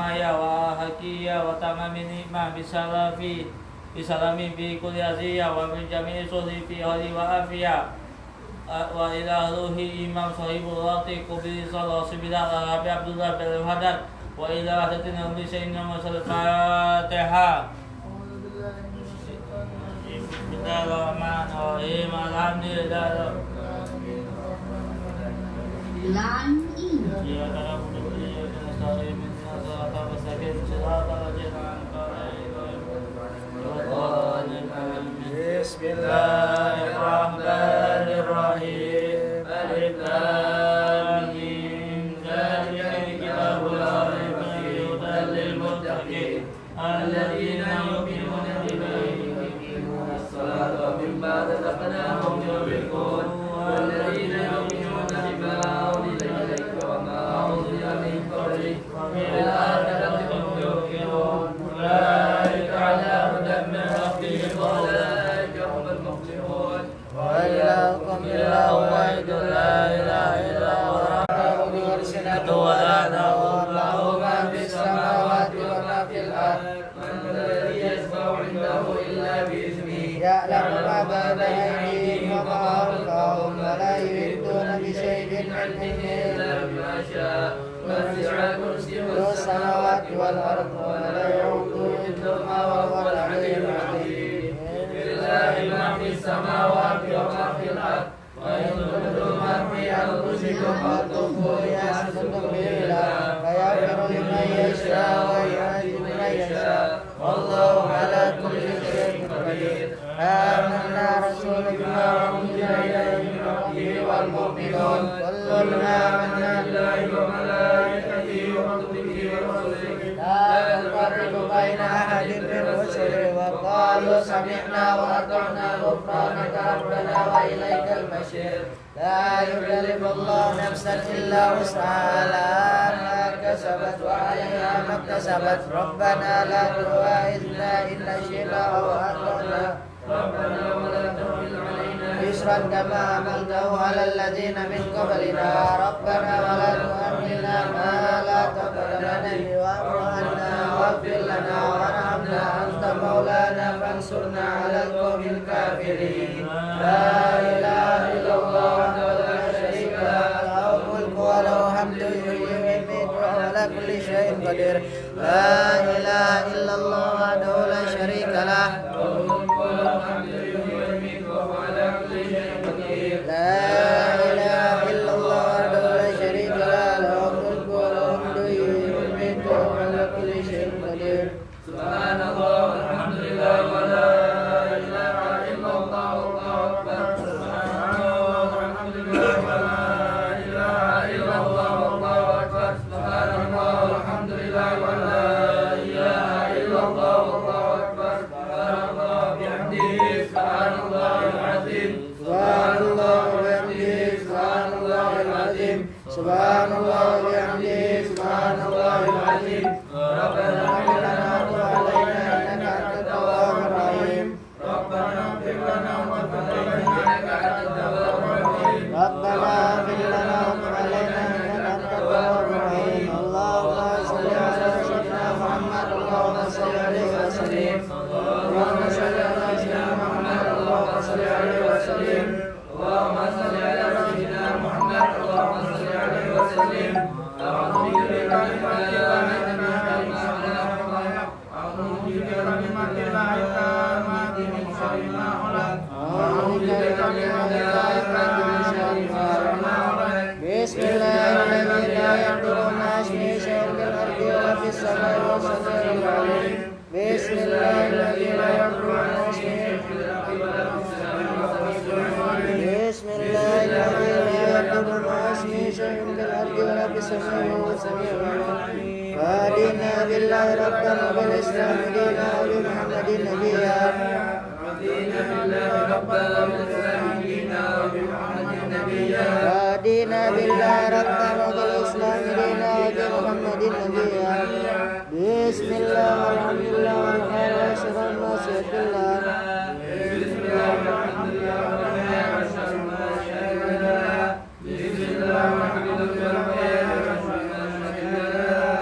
maya wa hakiya wa tamami nikmah bisalami bi kulli aziyya wa min jami'i suhri fi hali wa afiyah wa ila ruhi imam sahibul waqti kubri sallallahu alaihi Abi Abdullah bin Haddad wa ila hadatina bi sayyidina Muhammad Fatihah. Bismillahirrahmanirrahim. Alhamdulillah. Line in. Ya kana budu ya kana sare min salata wasakin salata Bismillahirrahmanirrahim. Alif lam mim. Dzalika kitabul la raiba fihi hudan lil muttaqin alladzina yu'minuna bima yuqimuna as-salata wa mimma razaqnahum yunfiqun walladzina yu'minuna bima unzila ilayka wa ma unzila min qablik wa bil akhirati hum yuqinun ulaika 'ala hudan min rabbihim wa ulaika humul muflihun wa ilahukum ilahun wahidun la ilaha illa huwa rabbukum warsinatu wa la nawm lahu ma fis samawati wa ma fil ardi man alladhi yashfa'u 'indahu illa bi idhnihi ya'lamu ma bayna aydihim wa ma khalfahum wa la yuhituna bi shay'in 'min 'ilmihi illa bima sha'a wasi'a kursiyuhu as-samawati wal ardi wa la ya'uduhu hifdhuhuma wa huwal 'aliyyul 'azim. Lillahi ma fis samawati wa ma fil ardi wa in tubdu ma fi anfusikum aw tukhfuhu yahasibkum bihi fayaghfiru liman yasha'u wa yu'adhibu man yasha'u wallahu 'ala kulli shay'in qadir. آمنا رسول بما أنزل إليه من ربه والمؤمنون كل آمنا بالله وملائكته وكتبه ورسله لا نفرق بين أحد من رسله وقالوا سمعنا وأطعنا غفرانك ربنا وإليك المصير. لا يكلف الله نفسا إلا وسعها لها ما كسبت وعليها ما اكتسبت ربنا لا تؤاخذنا إن نسينا أو أخطأنا ربنا ولا تحمل علينا إصرا كما حملته على الذين من قبلنا ربنا ولا تحملنا ما لا طاقة لنا به واعف عنا واغفر لنا وارحمنا أنت مولانا فانصرنا على القوم الكافرين. لا إله إلا الله وحده لا شريك له له الملك وله الحمد يحيي ويميت وهو على كل شيء قدير. لا إله إلا الله وحده لا شريك له لا إله إلا الله وحده لا شريك له له الملك وله الحمد يحيي ويميت وهو على كل شيء قدير. سبحان الله والحمد لله ولا إله إلا الله والله أكبر. سبحان الله والحمد لله ولا إله إلا الله والله أكبر. سبحان الله والحمد لله ولا إله إلا الله والله أكبر. سبحان الله بحمده سبحان الله العظيم. سبحان الله وبحمده سبحان الله العظيم. سبحان الله وبحمده سبحان الله العظيم. ربنا اغفر لنا وتب علينا انك انت التواب الرحيم. ربنا اغفر لنا وتب علينا انك انت التواب الرحيم. ربنا اغفر لنا وتب علينا انك انت التواب الرحيم. اللهم صل على سيدنا محمد اللهم صل عليه وسلم. اللهم صل على سيدنا محمد اللهم صل عليه وسلم. اللهم صل على سيدنا محمد اللهم صل عليه وسلم. أعوذ بك من بسم الله الذي لا يضر مع اسمه شيء في الأرض ولا في السماء والسميع العليم. بسم الله الذي لا يضر مع اسمه في الأرض ولا في السماء بسم الله الذي لا يضر مع اسمه شيء في الأرض ولا في السماء والسميع العليم. وهدينا بالله ربا وبالإسلام دينا وبمحمد نبيا. رضينا بالله ربا وبالإسلام دينا وبمحمد نبيا. رضينا بالله ربا وبالإسلام دينا وبمحمد نبيا. بسم الله والحمد لله والخير وأشهد أن لا إله إلا الله. بسم الله والحمد لله والخير وأشهد أن لا إله إلا الله. بسم الله والحمد لله والخير وأشهد أن لا إله إلا الله.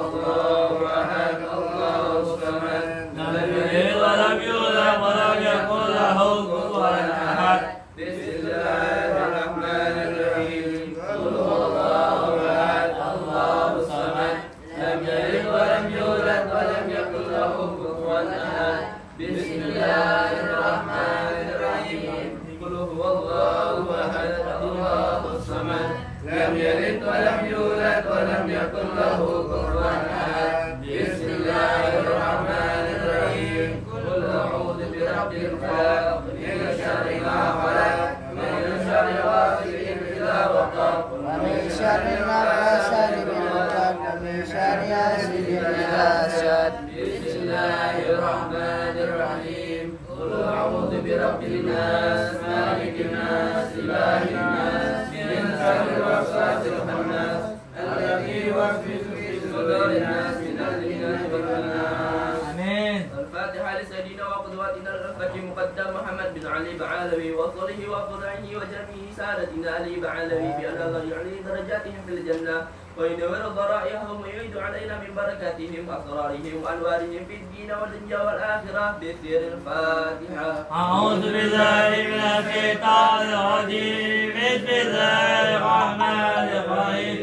الله أحد الله الصمد لم يلد ولم يولد ولم يكن له كفوا أحد بسم الله الرحمن الرحيم قل هو الله أحد الله الصمد لم يلد ولم يولد ولم يكن له كفوا أحد بسم الله الرحمن الرحيم قل هو الله أحد الله الصمد لم يلد ولم يولد ولم يكن له كفوا أحد بسم الله الرحمن الرحيم قل أعوذ برب الفلق من شر ما خلق من شر غاسق إذا وقب ومن شر النفاثات في العقد ومن شر حاسد إذا حسد بسم الله الرحمن الرحيم قل أعوذ برب الناس مالك الناس إله الناس من شر الوسواس الخناس الذي يوسوس في صدور الناس من الجنة والناس. آمين. الفاتحة لسيدنا وقدوتنا الألفة مقدم محمد بن علي بعالمي وصله وفرعه وجميع سادتنا علي بعالمي بأن الله يعلي درجاتهم في الجنة وينور ضرائحهم ويعيد علينا من بركاتهم وأسرارهم وأنوارهم في الدين والدنيا والآخرة بسر الفاتحة. أعوذ بالله من الشيطان الرجيم بسم الله الرحمن الرحيم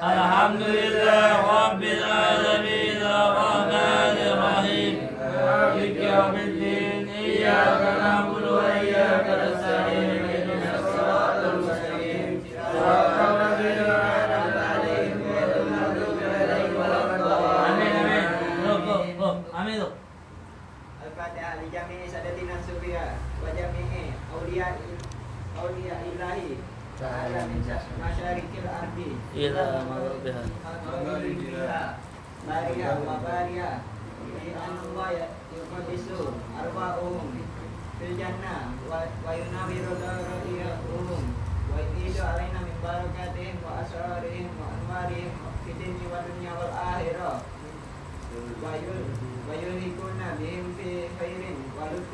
الحمد لله رب العالمين الرحمن الرحيم مالك يوم الدين إياك نعبد وإياك نستعين اهدنا الصراط المستقيم صراط الذين أنعمت عليهم غير المغضوب عليهم ولا الضالين. آمين. الفاتحة لجميع سادتنا الصوفية وجميع أولياء الله تعالى من مشارق الأرض إلى مغربها باريا وباريا بأن الله يقدس أرواحهم في الجنة وينور ضرائرهم ويزيد علينا من بركاتهم وأسرارهم وأنوارهم في الدين والدنيا والآخرة ويلهكنا بهم في خير ولطف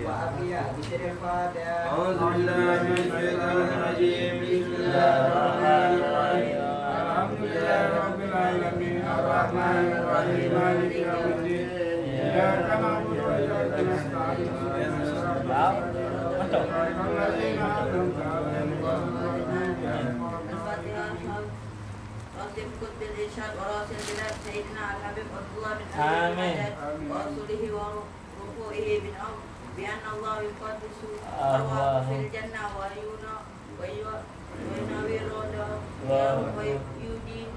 وعافية بسر الفاتحة. أعوذ بالله من الشيطان الرجيم بسم الله الرحمن الرحيم الحمد لله رب العالمين الرحمن الرحيم مالك يوم الدين إياك نعبد وإياك نستعين اهدنا الصراط الذين أنعمت عليهم راسم كتب الإرشاد وراسم بلاد سيدنا الحبيب عبد الله بن آمين. ورسوله ورفوعه بأن الله يقدس أرواحه في الجنة وينور ويدين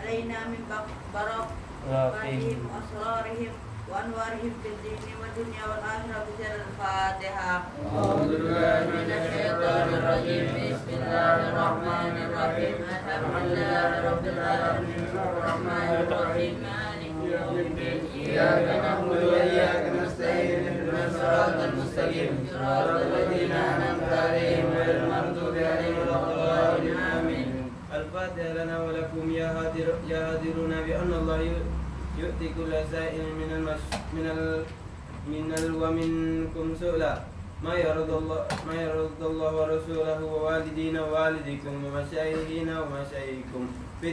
علينا من بركاتهم وأسرارهم وأنوارهم في الدين والدنيا والآخرة بسر الفاتحة. أعوذ بالله من الشيطان الرجيم بسم الله الرحمن الرحيم الحمد لله رب العالمين الرحمن الرحيم مالك يوم الدين إياك نعبد وإياك نستعين اهدنا الصراط المستقيم صراط الذين أنعمت عليهم غير المغضوب عليهم ولا الضالين. آمين. الفاتحة لنا ولكم يا هادرون بأن الله يؤتي كل سائل ومنكم سؤلا ما يرد الله ورسوله ووالدينا ووالديكم ومشايخنا ومشايخكم في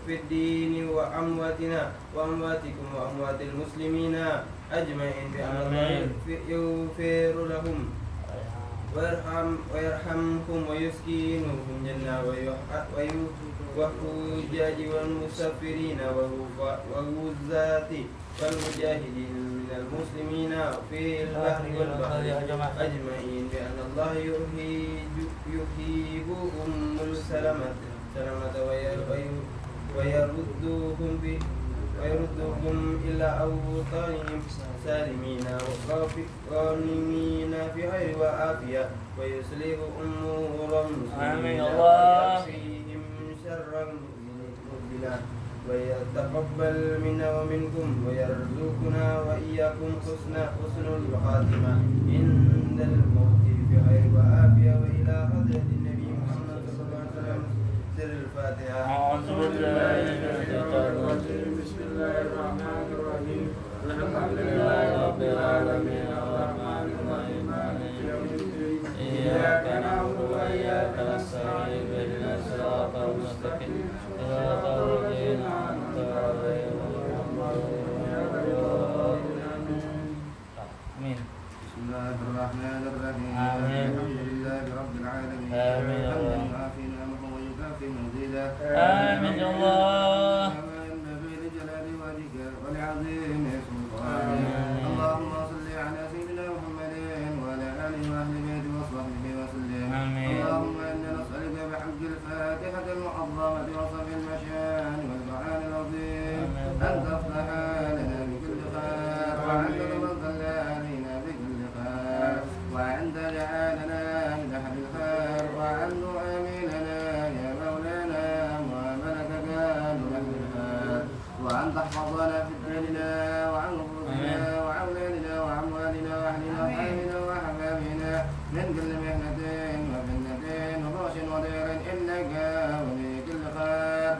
الدين وأمواتنا وأمواتكم وأموات المسلمين أجمعين بأن الله يغفر لهم ويرحمكم ويسكنهم جنة والحجاج والمسافرين والغزاة والمجاهدين من المسلمين في البحر والبحر أجمعين بأن الله يحييهم السلامة ويردهم إلى أوطانهم سالمين غانمين في خير وعافية ويصلح أمور المسلمين ويكفيهم شر المبدلات ويتقبل منا ومنكم ويرزقنا وإياكم حسن الخاتمة عند الموت في خير وعافية وإلى حضرة النبي محمد صلى الله عليه وسلم سر الفاتحة. أعوذ بالله من الشيطان الرجيم بسم الله الرحمن الرحيم الحمد لله رب العالمين الرحمن الرحيم مالك يوم الدين إياك نعبد وإياك نستعين اهدنا الصراط المستقيم صراط الذين أنعمت تفتح لنا بكل خير وأن تتفضل علينا بكل خير وأن تجعلنا من أهل الخير وأن تؤمننا يا مولانا وملكك من أهل الخير وأن تحفظنا في ديننا وعن نفوسنا وأولادنا وأموالنا وأهلنا وأهلنا وأحبابنا من كل مهنة وفتنة وبؤس وضير إنك ولي كل خير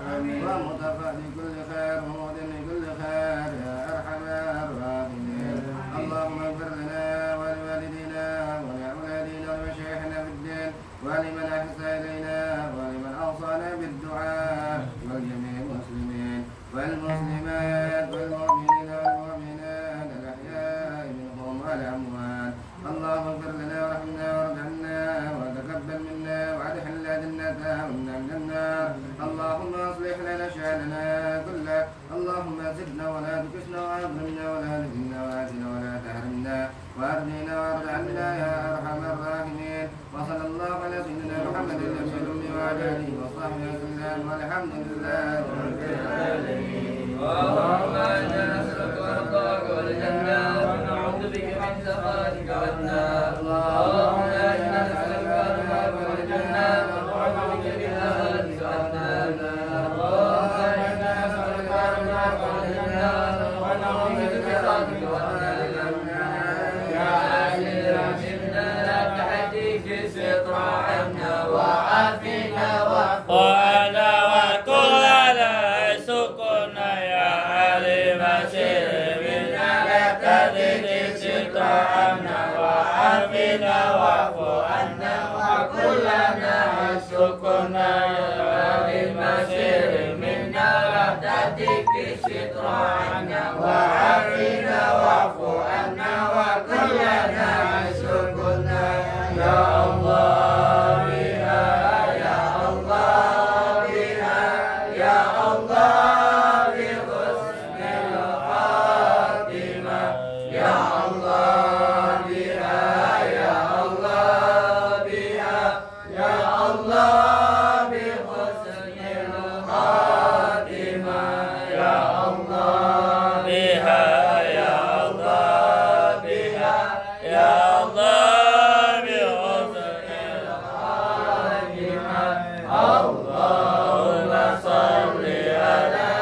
ومتفق لكل خير ومهد لكل خير يا أرحم الراحمين اللهم اغفر لنا ولوالدينا ولأولادنا ولمشايخنا في الدين ولمن أحسن إلينا ولمن أوصانا بالدعاء ولجميع المسلمين والمسلمات والمؤمنين والمؤمنات الأحياء منهم والأموات اللهم اغفر لنا وارحمنا وارض عنا وتقبل منا وادخلنا جنة ومنا من النار اللهم اصلح لنا شأننا كله اللهم زدنا ولا تكسنا واظلمنا ولا تزدنا وآتنا ولا تحرمنا وارضنا وارض عنا يا أرحم الراحمين وصلى الله على سيدنا محمد النبي الأمي وعلى آله وصحبه وسلم والحمد لله رب العالمين. اللهم إنا نسألك رضاك والجنة ونعوذ بك من سخطك والنار. اللهم إنا نسألك رضاك والجنة ونعوذ بك من سخطك والنار. اللهم إنا نسألك رضاك والجنة ونعوذ بك من سخطك والنار. يا عزيز رحمنا لا تحديك الستر عنا وعافنا وعنا وكلنا سكنا يا عليم سر منا لا تزيد الستر عنا وعافنا واعف عنا وكلنا سكنا يا عليم سر منا لا تزيد الستر عنا وعافنا واعف عنا وكلنا سكنا يا الله بها يا الله بها يا الله بحسن الخاتمة يا الله بها يا الله بها يا الله بحسن الخاتمة يا الله بها يا الله بها يا الله بحسن الخاتمة اللهم صل على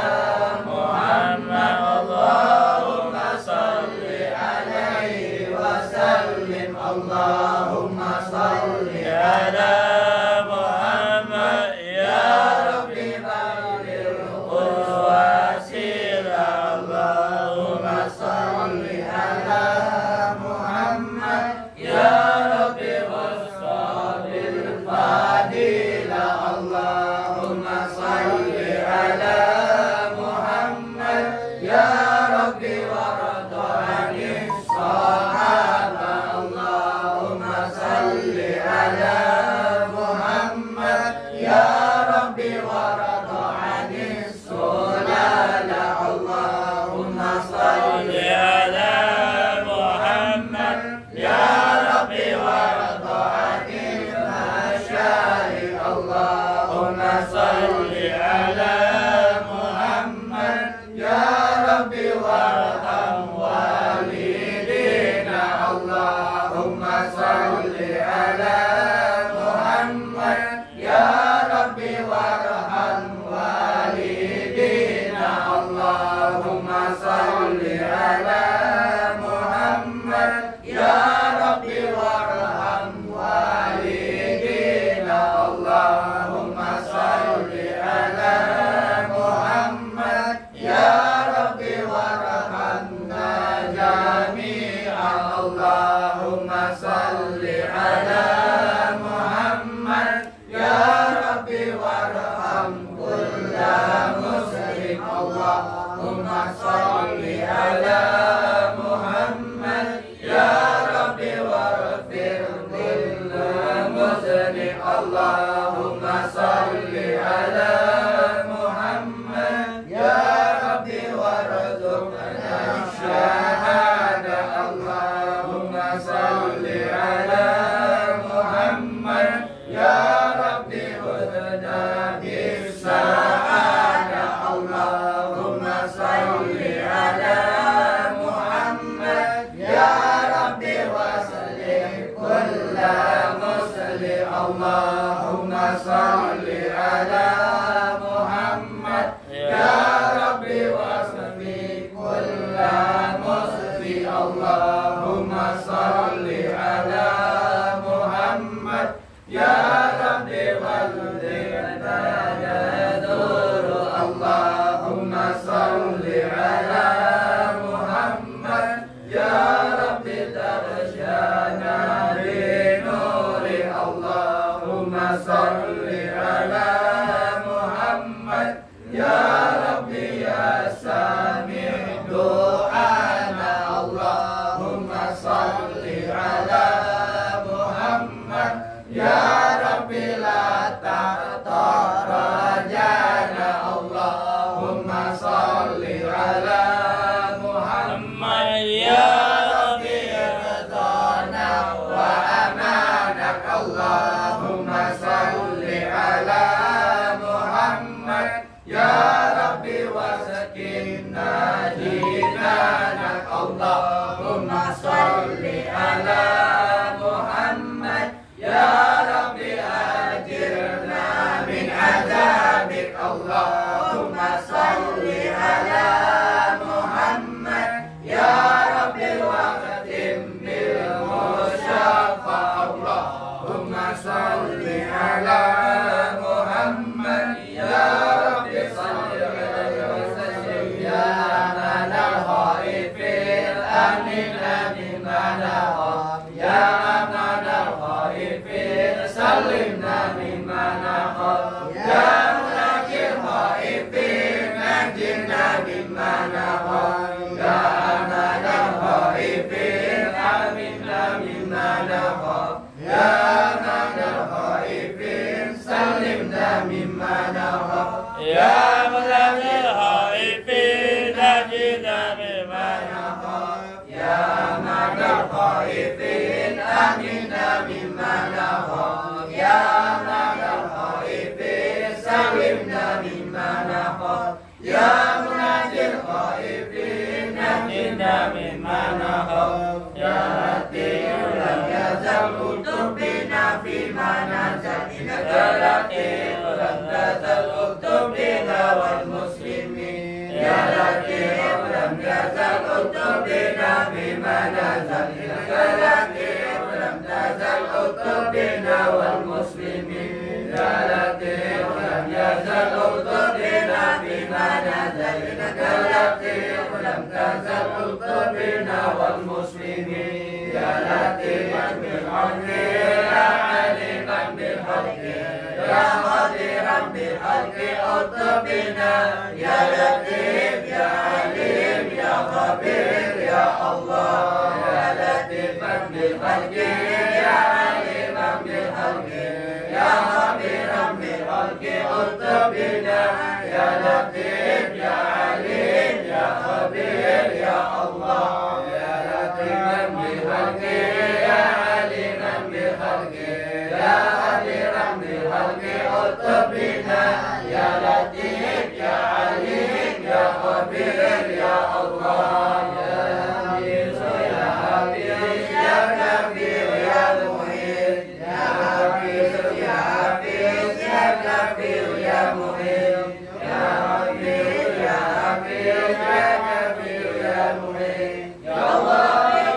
محمد اللهم صل عليه وسلم اللهم صل على محمد يا رب بلغ وسيلة اللهم صل على محمد يا رب وصل الفضيلة اللهم صل على محمد يا رب وارض عن الصحابة اللهم صل على محمد يا رب وارض عن السلالة اللهم صل على محمد يا رب وارض عن المشايخ اللهم صل على محمد يا رب وارحم والدينا اللهم صل على محمد يا رب وارحم والدينا اللهم صل على محمد يا رب وارحم والدينا اللهم صل على محمد يا رب وارحمنا جميعا اللهم صل على محمد يا رب وارحم كل مسلم اللهم صل على محمد يا رب واغفر كل مسلم اللهم صل على محمد يا رب وارزقنا الشهادة اللهم صل على محمد يا رب هدنا بالسعادة اللهم صل salli ala Muhammad ya Rabbi tarsyana binuri Allahumma salli ala Muhammad ya Rabbi ya Sami' du'ana Allahumma salli ala Muhammad ya Rabbi la taqtarajana Allahumma salli ala Muhammad ya Rabbi ridana wa amanak Allahumma salli ala Muhammad ya Rabbi wasakinna jinanak Allahumma salli ala Muhammad ya Rabbi ajirna min azabik Allahumma salli ala Muhammad ya Rabbi waqtim bil musyafa Allahumma salli ala Muhammad ya Rabbi salli alaihi wa sallim ya man al-khaifin amina mimman khaf ya man al-khaifin sallimna mimman khaf ya munajjil khaifin najjina mimman khaf ya man al-khaifin amina mimman khaf ya man al-khaifin sallimna mimman khaf ya munajjil khaifin najjina mimman khaf ya man al-khaifin amina mimman khaf ya man al-khaifin sallimna mimman khaf ya munajjil khaifin najjina mimman khaf ya latif lam yazal uktub bina fi manazal innaka latif lam yazal uktub bina wal muslimin ya latif lam yazal uktub bina fi manazal innaka latif lam yazal uktub bina wal muslimin ya latif lam yazal uktub bina fi manazal innaka latif lam yazal uktub bina wal muslimin ya latif bil hamdi ya aliman bil haqqi ya qadiran bil haqqi uktub bina ya latif ya alim ya khabir ya Allah ya latifan bil haqqi ya aliman bil haqqi ya khabiran bil haqqi uktub bina ya latif ya alim ya khabir ya Allah ya latifan bil haqqi ya aliman bil haqqi ya khabiran bil haqqi uktub bina ya latif ya alim ya khabir ya Allah ya hafiz ya hafiz ya kafir ya muhit ya hafiz ya hafiz ya kafir ya muhit ya hafiz ya hafiz ya kafir ya muhit ya Allah ya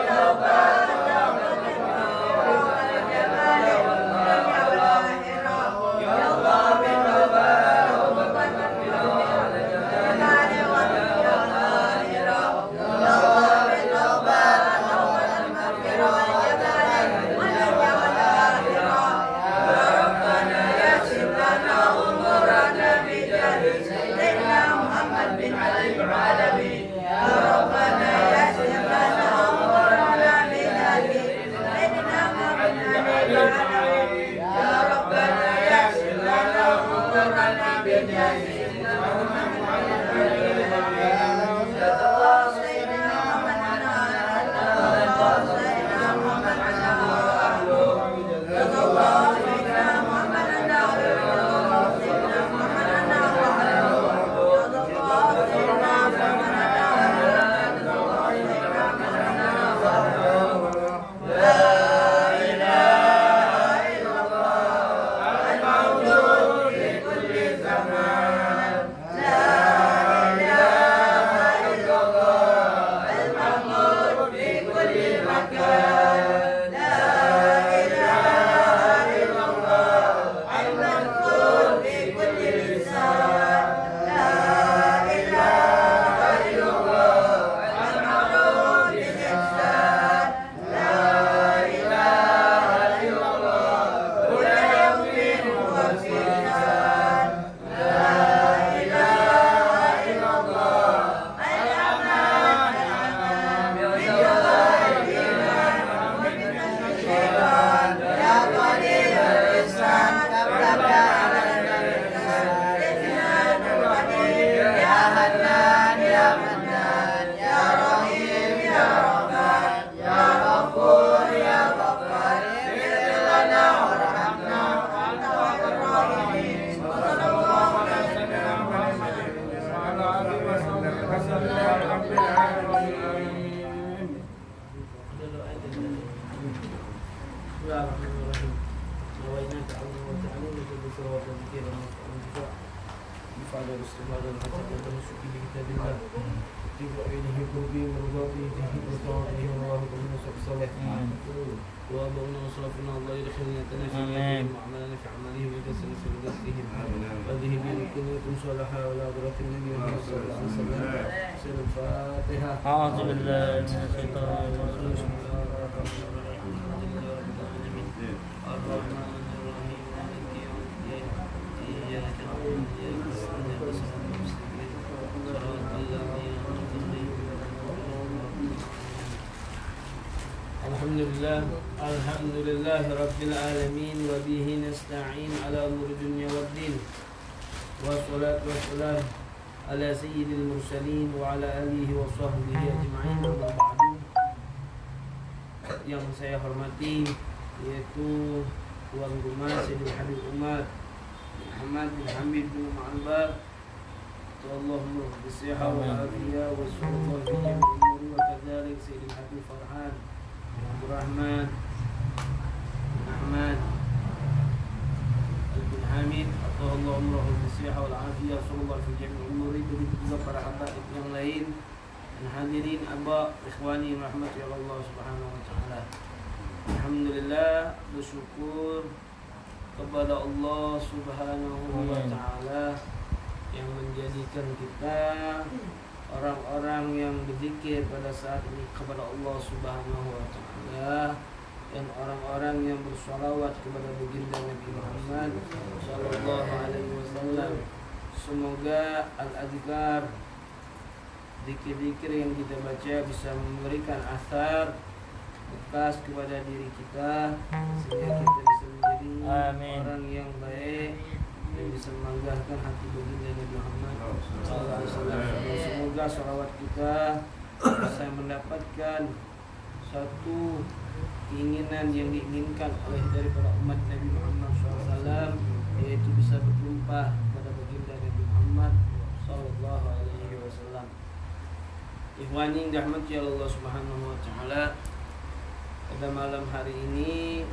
رب العالمين. Bismillahirrahmanirrahim. Nawaina ta'ala wa ta'ala wa ta'ala wa ta'ala بفعل الاستفادة الحسنة والنسك بكتاب الله اتبع إليه قربي ورضاته وطاعته وراهب من نسك صالح وأبونا وصرفنا الله يدخلنا تنافي وعملنا في عملهم ويجسنا في رزقهم هذه بكلمة صالحة ولا عبرة النبي محمد صلى الله عليه وسلم سيد الفاتحة أعوذ بالله من الشيطان الرجيم بسم الله الرحمن الرحيم الحمد لله رب العالمين الرحمن الرحيم مالك يوم الدين إياك نعبد وإياك نستعين صراط المستقيم صراط الذين أنعمت عليهم الحمد لله رب العالمين وبه نستعين على أمور الدنيا والدين والصلاة والسلام على سيد المرسلين وعلى آله وصحبه أجمعين أما بعد. Yang saya hormati yaitu tuan rumah Sayyidul Habib Umar Muhammad bin Hamid bin Ma'albar, Allahumma bisihah wa afiyah wa sallallahu bihi wa umuri wa kadhalik Sayyidul Habib Farhan Abdul Rahman Ahmad bin Hamid, atau Allahumma bisihah wa afiyah sallallahu bihi wa umuri. Begitu juga para habaib yang lain dan hadirin abba ikhwani rahmati Allah subhanahu wa ta'ala. Alhamdulillah, bersyukur kepada Allah subhanahu wa ta'ala yang menjadikan kita orang-orang yang berzikir pada saat ini kepada Allah subhanahu wa ta'ala, dan orang-orang yang bersalawat kepada baginda Nabi Muhammad sallallahu alaihi wasallam. Semoga al-adhkar, zikir-zikir yang kita baca bisa memberikan asar bekas kepada diri kita, sehingga kita bisa menjadi orang yang baik dan bisa membanggakan hati baginda Nabi Muhammad sallallahu alaihi wasallam. Semoga salawat kita bisa mendapatkan satu keinginan yang diinginkan oleh daripada umat Nabi Muhammad SAW, yaitu bisa berjumpa pada baginda Nabi Muhammad sallallahu alaihi wasallam. Ikhwani yang dirahmati Allah Subhanahu wa taala, pada malam hari ini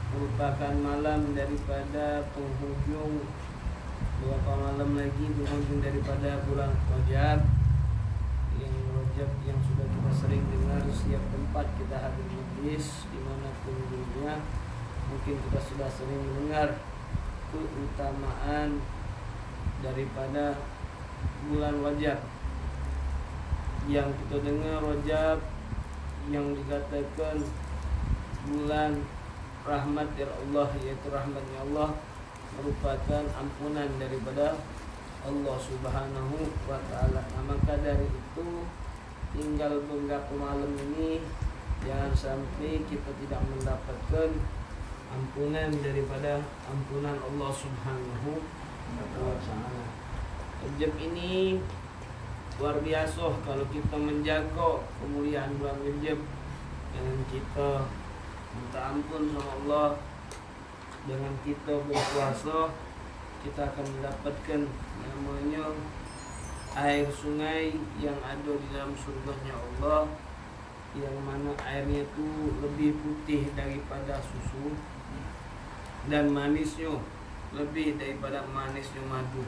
merupakan malam daripada penghujung, beberapa malam lagi penghujung daripada bulan Rajab, yang sudah kita sering dengar setiap tempat kita hadir majlis dimanapun dunia. Mungkin kita sudah sering mendengar keutamaan daripada bulan Rajab. Yang kita dengar Rajab yang dikatakan bulan rahmat dari Allah, yaitu rahmatnya Allah, merupakan ampunan daripada Allah subhanahu wa ta'ala. Nah, maka dari itu tinggal beberapa malam ini jangan sampai kita tidak mendapatkan ampunan daripada ampunan Allah subhanahu wa ta'ala. Rajab ini luar biasa kalau kita menjaga kemuliaan bulan Rajab dengan kita minta ampun sama Allah, dengan kita berpuasa, kita akan mendapatkan namanya air sungai yang ada di dalam surganya Allah, yang mana airnya itu lebih putih daripada susu dan manisnya lebih daripada manisnya madu,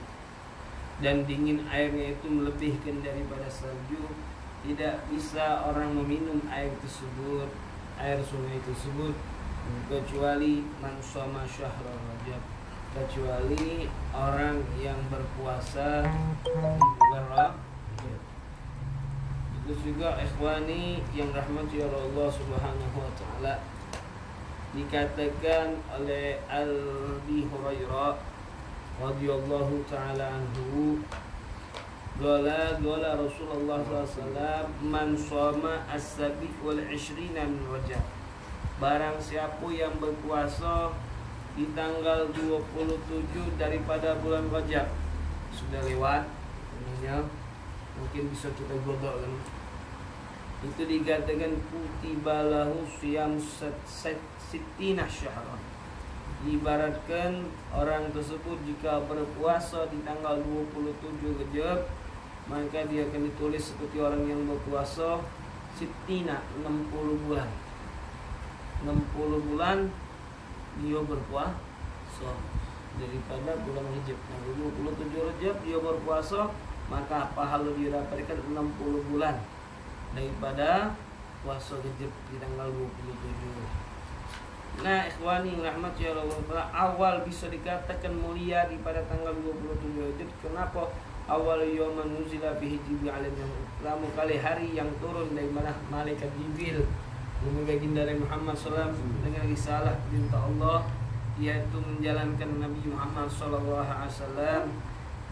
dan dingin airnya itu melebihkan daripada salju. Tidak bisa orang meminum air tersebut, air sungai tersebut, kecuali man shoma syahrul Rajab, kecuali orang yang berpuasa di bulan Rajab. Itu juga ikhwani yang rahmati Allah subhanahu wa ta'ala, dikatakan oleh Abi Hurairah radhiyallahu ta'ala anhu, Gala Rasulullah SAW, man shoma as-sabi wal 20 min Rajab. Barang siapa yang berpuasa di tanggal 27 daripada bulan Rajab, sudah lewat ini, mungkin bisa kita godok kan. Itu dikatakan kutibalahu siyam sittina syahran. Diibaratkan orang tersebut jika berpuasa di tanggal 27 Rajab, maka dia akan ditulis seperti orang yang berpuasa sittina 60 bulan. 60 bulan dia berpuasa daripada bulan Rajab. Nah, 27 Rajab dia berpuasa, maka pahala dia dapatkan 60 bulan daripada puasa Rajab di tanggal 27. Nah, ikhwani rahmati Allah, awal bisa dikatakan mulia di pada tanggal 27 Rajab. Kenapa? Awal yawman nuzila fihi Jibril alaihi pertama kali hari yang turun dari mana malaikat Jibril baginda Muhammad SAW dengan risalah perintah Allah, yaitu menjalankan Nabi Muhammad SAW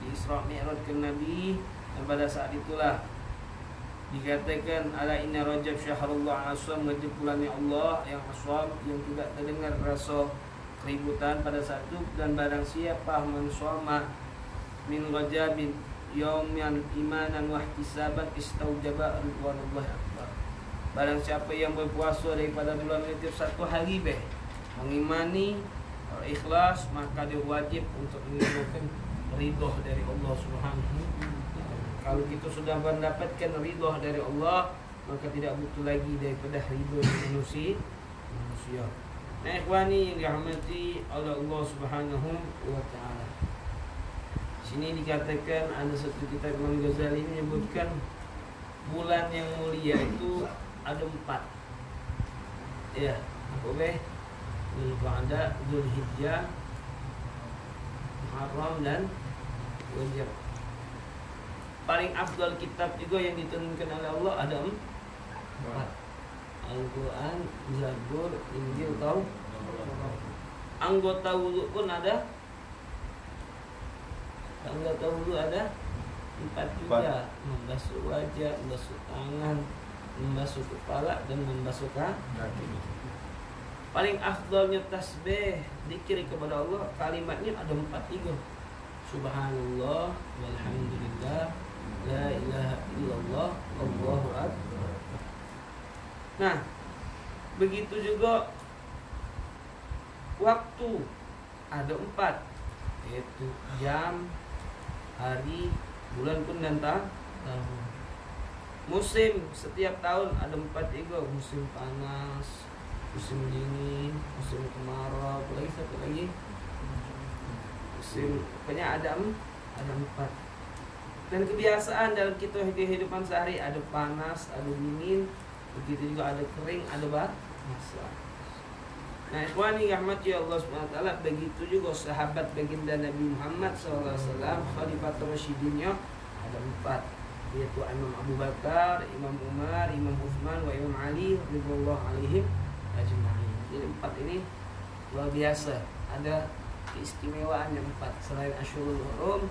di Isra Mi'raj ke Nabi. Dan pada saat itulah dikatakan ala inna Rajab syahrullah aswam, Rajab bulannya Allah yang aswam, yang tidak terdengar rasa keributan pada saat itu. Dan barang siapa man shoma min Rajabin yawman imanan wa ihtisaban istaujaba ridwanullahi akbar. Barang siapa yang berpuasa daripada bulan Rajab satu hari mengimani ikhlas, maka dia wajib untuk mengumpulkan ridho dari Allah Subhanahu. Kalau kita sudah mendapatkan ridho dari Allah, maka tidak butuh lagi daripada ridho manusia. Nah, ikhwani yang dirahmati oleh Allah Subhanahu wa taala. Sini dikatakan ada satu kitab Imam Ghazali menyebutkan bulan yang mulia itu ada 4. Ya, boleh Zulqa'dah, Zulhijjah, Muharram dan Rajab. Paling afdal kitab juga yang diturunkan oleh Allah ada 4. Al-Quran, Zabur, Injil, Taurat. Anggota wudu pun ada. Anggota wudu ada 4 juga. Membasuh wajah, membasuh tangan, membasuh kepala dan membasuh kaki. Paling afdalnya tasbih, zikir kepada Allah, kalimatnya ada 4 juga. Subhanallah, walhamdulillah, la ilaha illallah, Allahu akbar. Nah, begitu juga waktu ada 4, yaitu jam, hari, bulan pun dan tahun. Musim setiap tahun ada 4 juga, musim panas, musim dingin, musim kemarau, apalagi satu lagi musim, pokoknya ada 4. Dan kebiasaan dalam kita kehidupan sehari ada panas, ada dingin, begitu juga ada kering, ada basah. Nah, ikhwani rahmati Allah SWT, begitu juga sahabat baginda Nabi Muhammad SAW, Khalifatul Rasyidinnya ada 4, yaitu Imam Abu Bakar, Imam Umar, Imam Uthman, wa Imam Ali radhiyallahu alaihim ajma'in. Jadi 4 ini luar biasa, ada keistimewaannya 4. Selain Asyurul Hurum,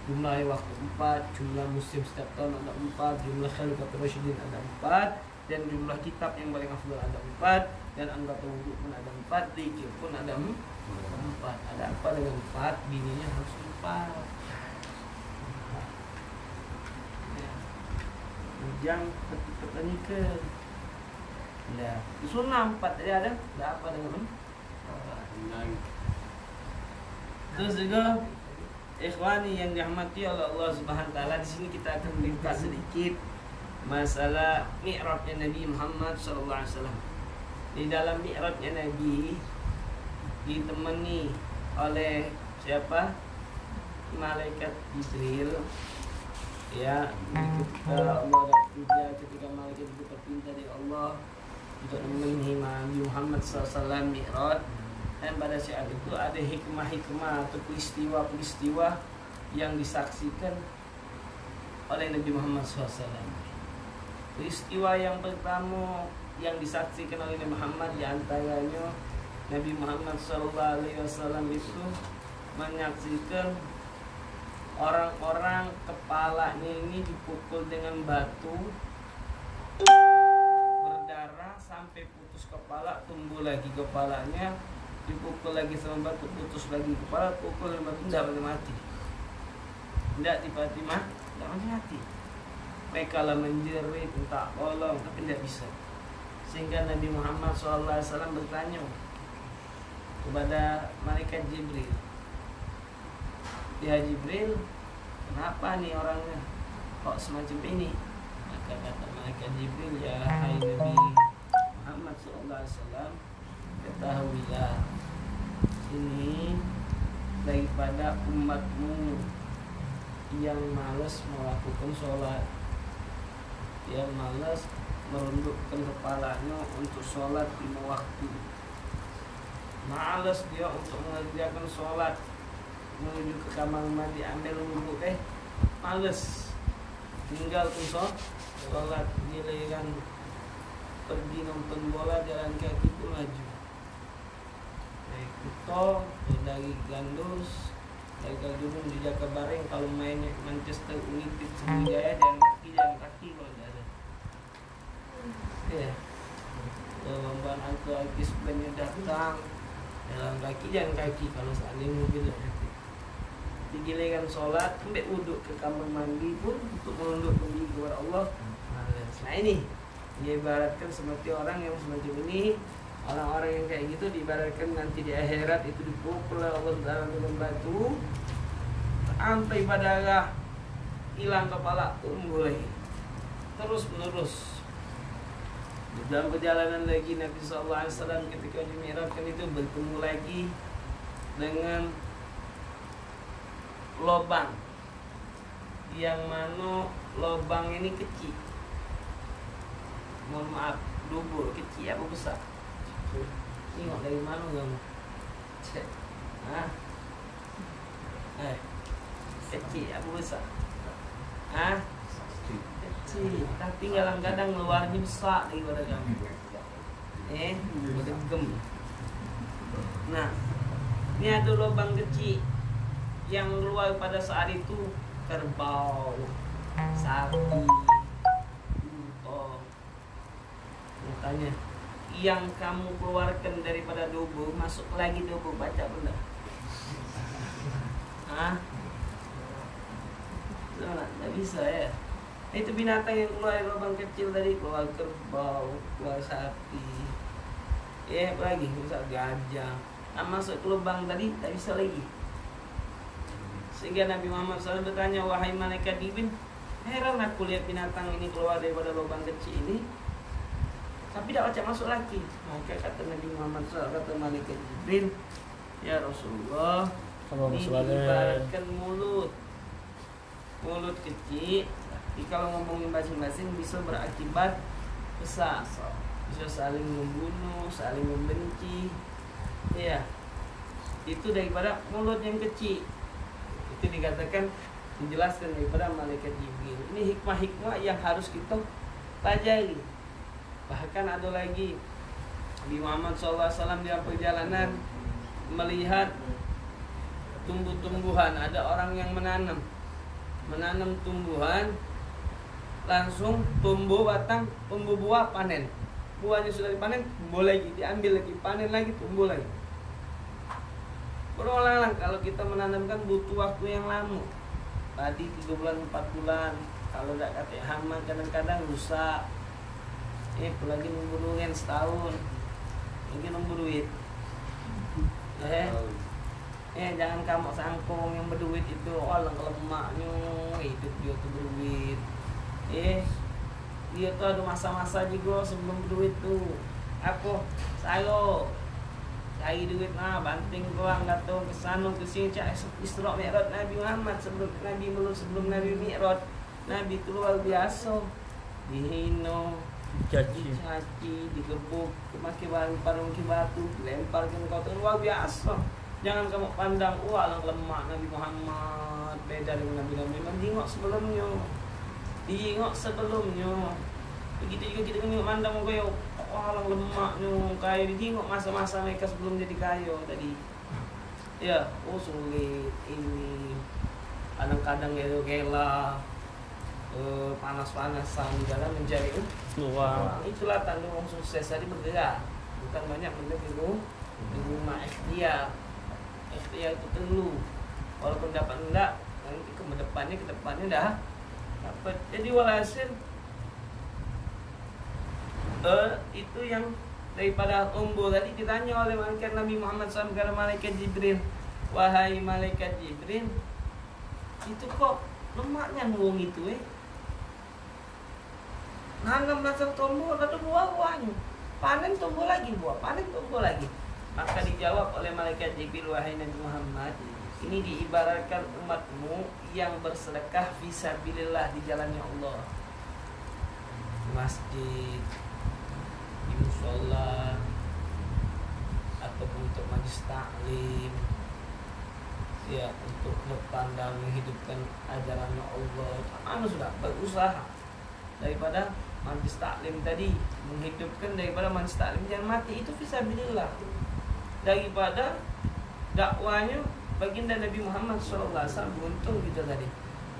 jumlah waktu 4, jumlah musim setiap tahun ada 4, jumlah Khalifatul Rasyidin ada 4, dan jumlah kitab yang paling afdal ada 4, dan anggota wudu pun ada 4, zikir pun ada 4. Ada apa dengan 4? Bininya harus 4. Ya. Ujang petanikan. Nah, sunnah 4 tadi ada apa dengan 4? Terus juga ikhwani yang dirahmati oleh Allah Subhanahu wa taala, di sini kita akan ringkas sedikit masalah mi'rajnya Nabi Muhammad sallallahu alaihi wasallam. Di dalam mi'rajnya Nabi ditemani oleh siapa? Malaikat Jibril. Ya, ketika Allah ketika malaikat itu berpindah dari Allah untuk menemani Nabi Muhammad SAW mi'raj. Dan pada saat itu ada hikmah-hikmah atau peristiwa-peristiwa yang disaksikan oleh Nabi Muhammad SAW. Peristiwa yang pertama yang disaksikan oleh Nabi Muhammad, diantaranya Nabi Muhammad SAW itu menyaksikan orang-orang kepalanya ini dipukul dengan batu, berdarah sampai putus kepala, tumbuh lagi kepalanya, dipukul lagi sama batu, putus lagi kepala, pukul dengan batu, tidak mati. Tidak mati. Mereka lah menjerit, minta tolong, tapi tidak bisa. Sehingga Nabi Muhammad SAW bertanya kepada malaikat Jibril, ya Jibril, kenapa nih orangnya? kok semacam ini? Maka kata malaikat Jibril, ya hai Nabi Muhammad SAW, ketahuilah ini daripada umatmu yang malas melakukan sholat, yang malas merundukkan kepalanya untuk sholat 5 waktu, malas dia untuk mengerjakan sholat, menuju ke kamar mandi ambil wudhu males, tinggal pun sholat, giliran pergi nonton bola jalan kaki pun maju, naik kuto dari Gandus, dari Gunung di Jakabareng, kalau main Manchester United Sriwijaya jalan kaki kalau ada. Ya, lomba artis banyak datang jalan kaki kalau saling mobil digiliran sholat, sampai wudhu ke kamar mandi pun untuk menundukkan diri kepada Allah males. Nah ini diibaratkan seperti orang yang semacam ini. Orang-orang yang kayak gitu diibaratkan nanti di akhirat itu dipukul oleh Allah Ta'ala dengan batu sampai pada hilang kepala tumbuh lagi terus menerus. Dalam perjalanan lagi Nabi SAW ketika dimi'rajkan itu bertemu lagi dengan lobang, yang mana lobang ini kecil, mohon maaf, dubur kecil apa besar? Tengok dari mana kamu? Cek. Hah? Kecil apa besar? Hah? Kecil. Tapi kadang-kadang luarnya besar daripada kamu. Bergem. Nah, ini ada lubang kecil yang keluar pada saat itu kerbau, sapi, unta. Makanya yang kamu keluarkan daripada dubur masuk lagi dubur, baca benda. Nggak bisa ya. Itu binatang yang keluar dari lubang kecil tadi, keluar kerbau, keluar sapi, apa lagi, misal gajah. Nah, masuk ke lubang tadi tak bisa lagi. Sehingga Nabi Muhammad SAW bertanya, wahai malaikat Jibril, heran aku lihat binatang ini keluar daripada lubang kecil ini, tapi tidak baca masuk lagi. Maka kata Nabi Muhammad SAW, kata malaikat Jibril, ya Rasulullah, ini diibaratkan mulut kecil. Jadi kalau ngomongin masing-masing bisa berakibat besar, bisa saling membunuh, saling membenci. Ya, itu daripada mulut yang kecil. Itu dikatakan, menjelaskan daripada malaikat Jibril. Ini hikmah-hikmah yang harus kita pelajari. Bahkan ada lagi Nabi Muhammad SAW di perjalanan melihat tumbuh-tumbuhan. Ada orang yang menanam tumbuhan, langsung tumbuh batang, tumbuh buah, panen. Buahnya sudah dipanen, tumbuh lagi, diambil lagi, panen lagi, tumbuh lagi. Berulang-ulang. Kalau kita menanamkan butuh waktu yang lama. Tadi 3 bulan, 4 bulan. Kalau tidak kata hama kadang-kadang rusak. Apalagi memburuhin setahun. Mungkin memburuit. Jangan kamu sangkong yang berduit itu orang lemaknya hidup dia tuh berduit. Dia tuh ada masa-masa juga sebelum berduit tuh. Aku cari duit banting keluar tahu kesana kesini cak Isra Mi'raj Nabi Muhammad sebelum Nabi Mi'raj. Nabi itu luar biasa, dihina, dicaci, digebuk, maki parung ki batu, lempar ke kau luar biasa. Jangan kamu pandang alang lemak Nabi Muhammad beda dengan Nabi-Nabi. Tengok sebelumnya. Begitu juga kita memandang kaya alang lemaknya kaya, ditengok masa-masa mereka sebelum jadi kaya tadi. Ya, sulit ini. Kadang-kadang itu gela, panas-panasan di dalam mencari uang. Itulah tanda orang sukses tadi bergerak. Bukan banyak benda di rumah ikhtiar itu perlu. Walaupun dapat enggak, nanti ke depannya dah dapat. Jadi walhasil itu yang daripada umbu tadi ditanya oleh malaikat Nabi Muhammad SAW kepada malaikat Jibril, wahai malaikat Jibril, itu kok lemaknya nuwung itu nanam masang tumbuh ada buah-buahnya, panen tumbuh lagi buah, panen tumbuh lagi. Maka dijawab oleh malaikat Jibril, wahai Nabi Muhammad, ini diibaratkan umatmu yang bersedekah fisabilillah di jalannya Allah, di masjid, di musola, ataupun untuk majlis taklim, ya, untuk depan dan menghidupkan ajarannya Allah. Sudah berusaha daripada majlis taklim tadi, menghidupkan daripada majlis taklim jangan mati, itu fisabilillah. Daripada dakwanya baginda Nabi Muhammad SAW, beruntung kita tadi.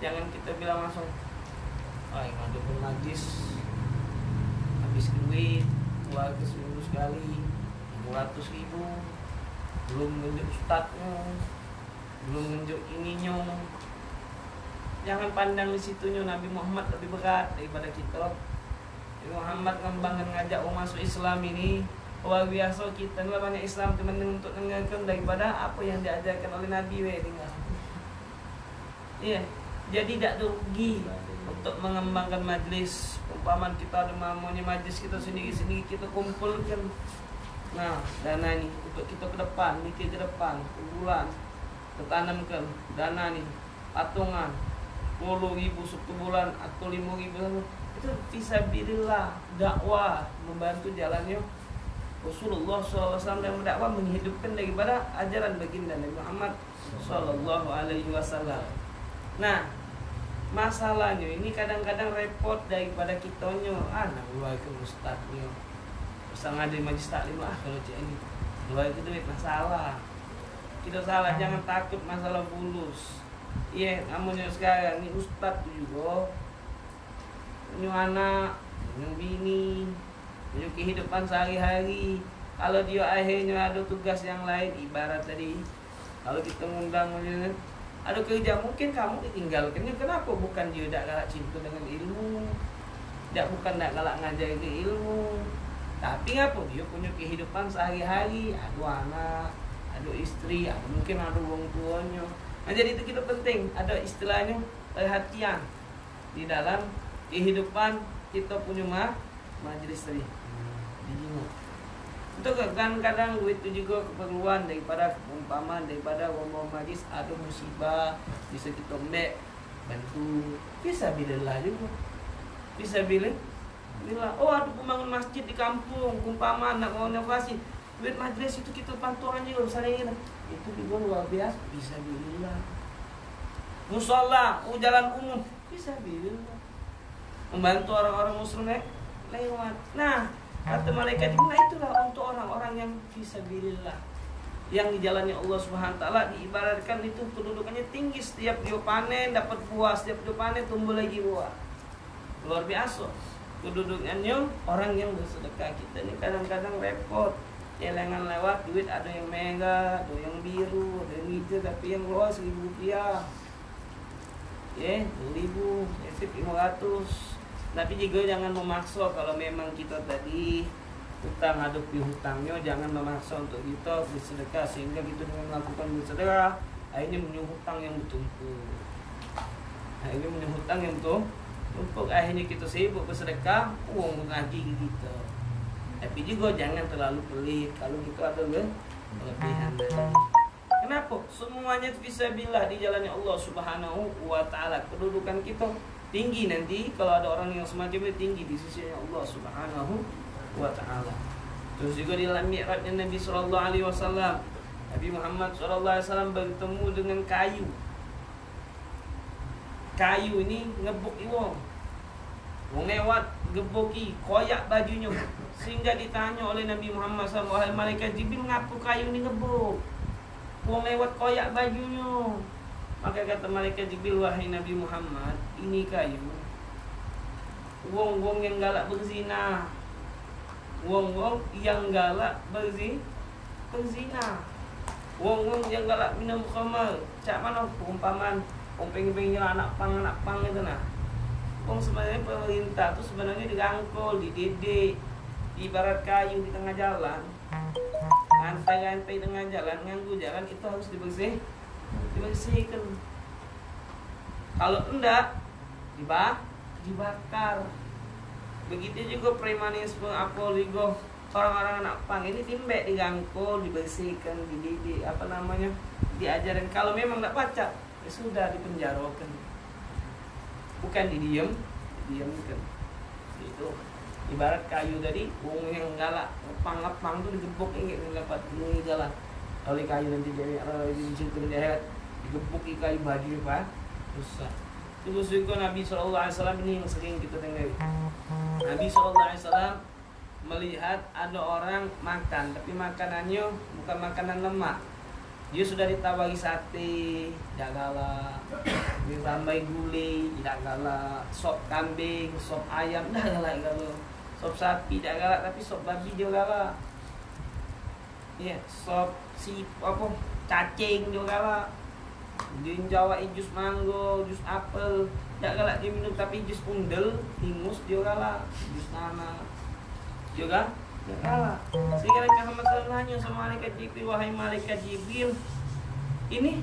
Jangan kita bilang langsung, yang ada pun majlis habis duit keluarga seminggu sekali 500.000, belum nunjuk ustadznya, belum nunjuk ininya. Jangan pandang di situnya, Nabi Muhammad lebih berat daripada kita. Nabi Muhammad ngembangkan ngajak orang masuk Islam ini luar biasa. Kita ni banyak Islam teman untuk dengarkan daripada apa yang diajarkan oleh Nabi tinggal. Iya, jadi tidak rugi untuk mengembangkan majlis. Umpaman kita ada mamanya majlis kita sendiri-sendiri kita kumpulkan. Nah, dana ni untuk kita ke depan, mikir ke depan, bulan kita tanamkan dana ni patungan 10.000 satu bulan atau 5.000, itu fisabilillah, dakwah, membantu jalannya Rasulullah SAW yang berdakwah, menghidupkan daripada ajaran baginda Nabi Muhammad SAW. Nah, masalahnya ini kadang-kadang repot daripada kitanya. Nak keluar ke ustadznya, usah ngadain majlis taklim kalau cik ini keluar ke duit, masalah. Kita salah, jangan takut masalah fulus. Iya, namanya sekarang ini ustadz tu juga punya anak, punya bini, punya kehidupan sehari-hari. Kalau dia akhirnya ada tugas yang lain, ibarat tadi kalau kita ngundang ada kerja, mungkin kamu ditinggalkannya. Kenapa? Bukan dia tak galak cinta dengan ilmu, bukan tak galak ngajar ke ilmu, tapi apa, dia punya kehidupan sehari-hari, ada anak, ada istri, mungkin ada orang tuanya. Nah, jadi itu kita penting ada istilahnya perhatian di dalam kehidupan kita punya majlis tadi. Itu kadang-kadang duit itu juga keperluan daripada umpaman daripada orang majlis ada musibah, bisa kita bantu, fisabilillah juga. Fisabilillah. Ada pembangun masjid di kampung, umpaman nak renovasi, duit majlis itu kita bantu aja saling. Itu juga luar biasa, fisabilillah. Musola, jalan umum, fisabilillah. Membantu orang-orang muslim lewat. Nah, kata malaikat itu, itulah untuk orang-orang yang fisabilillah, yang di jalannya Allah Subhanahu wa taala, diibaratkan itu kedudukannya tinggi. Setiap dia panen dapat buah, setiap dia panen tumbuh lagi buah. Luar biasa kedudukannya orang yang bersedekah. Kita ini kadang-kadang repot, celengan lewat duit, ada yang merah, ada yang biru, ada yang hijau, tapi yang keluar Rp1.000, 2.000, 500. Tapi juga jangan memaksa. Kalau memang kita tadi hutang, hadapi hutangnya, jangan memaksa untuk kita bersedekah, sehingga kita dengan melakukan bersedekah akhirnya punya hutang yang bertumpuk. Akhirnya kita sibuk bersedekah, uang menagih kita. Tapi juga jangan terlalu pelit kalau kita ada kelebihan. Kenapa? Semuanya fisabilillah di jalannya Allah Subhanahu wa taala. Kedudukan kita tinggi nanti kalau ada orang yang semacam itu, tinggi di sisi Allah Subhanahu wa taala. Terus juga di dalam mi'rajnya Nabi sallallahu alaihi wasallam, Nabi Muhammad sallallahu alaihi wasallam bertemu dengan kayu. Kayu ini ngebuk wong. Wong lewat geboki, koyak bajunya, sehingga ditanya oleh Nabi Muhammad sallallahu alaihi wasallam, malaikat Jibril, ngapa kayu ini ngebuk? Wong lewat koyak bajunya. Maka kata malaikat Jibril, wahai Nabi Muhammad, ini kayu wong-wong yang galak berzina, wong-wong yang galak berzina, wong-wong yang galak minum khamar. Cak mana perumpamaan wong pengen anak pang itu nah. Wong sebenarnya pemerintah tu sebenarnya dirangkul, dididik, ibarat kayu di tengah jalan, rantai-rantai tengah jalan, nganggu jalan itu harus dibersihkan. Kalau enggak dibakar. Begitu juga premanisme, apoligo, orang-orang anak pang ini timbek digangkul, dibersihkan, dididik, diajarin. Kalau memang tidak baca, ya sudah dipenjarakan. Bukan didiamkan. Itu ibarat kayu tadi, wong yang galak, ngepang tuh digebuk ingin dapat ini jalan. Oleh kayu nanti jadi dicintai dia digebuk kayu baju apa? Susah. Itu juga Nabi SAW ini yang sering kita dengar. Nabi SAW melihat ada orang makan, tapi makanannya bukan makanan lemak. Dia sudah ditawari sate, tidak galak. Ditambahi gulai, tidak galak. Sop kambing, sop ayam, tidak galak kalau. Sop sapi tidak galak, tapi sop babi dia galak. Ya, sop cacing dia galak. Dia Jawa jus mango, jus apel, tidak galak dia minum, tapi jus undel, hingus dia galak, jus nana, juga tidak galak. Sehingga Nabi Muhammad SAW nanya sama malaikat Jibril, wahai malaikat Jibril, ini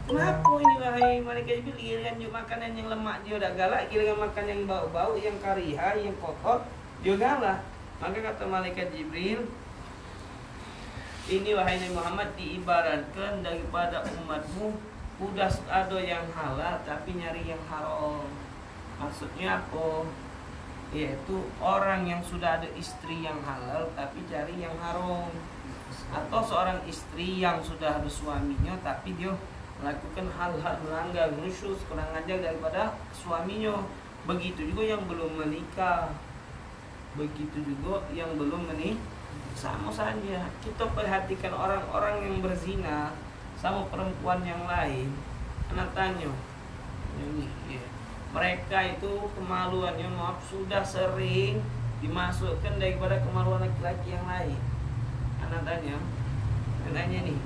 kenapa ini wahai malaikat Jibril, giliran juga makanan yang lemak dia tidak galak, giliran makan yang bau-bau, yang kariha, yang kotor, dia galak. Maka kata malaikat Jibril, ini wahai Nabi Muhammad diibaratkan daripada umatmu udah ada yang halal tapi nyari yang haram. Maksudnya apa? Yaitu orang yang sudah ada istri yang halal tapi cari yang haram. Atau seorang istri yang sudah ada suaminya tapi dia melakukan hal-hal melanggar, nusyuz, kurang ajar daripada suaminya. Begitu juga yang belum menikah. Begitu juga yang belum menikah. Sama saja, kita perhatikan orang-orang yang berzina sama perempuan yang lain. Anak tanya, mereka itu kemaluannya sudah sering dimasukkan daripada kemaluan laki-laki yang lain. Anak tanya nih,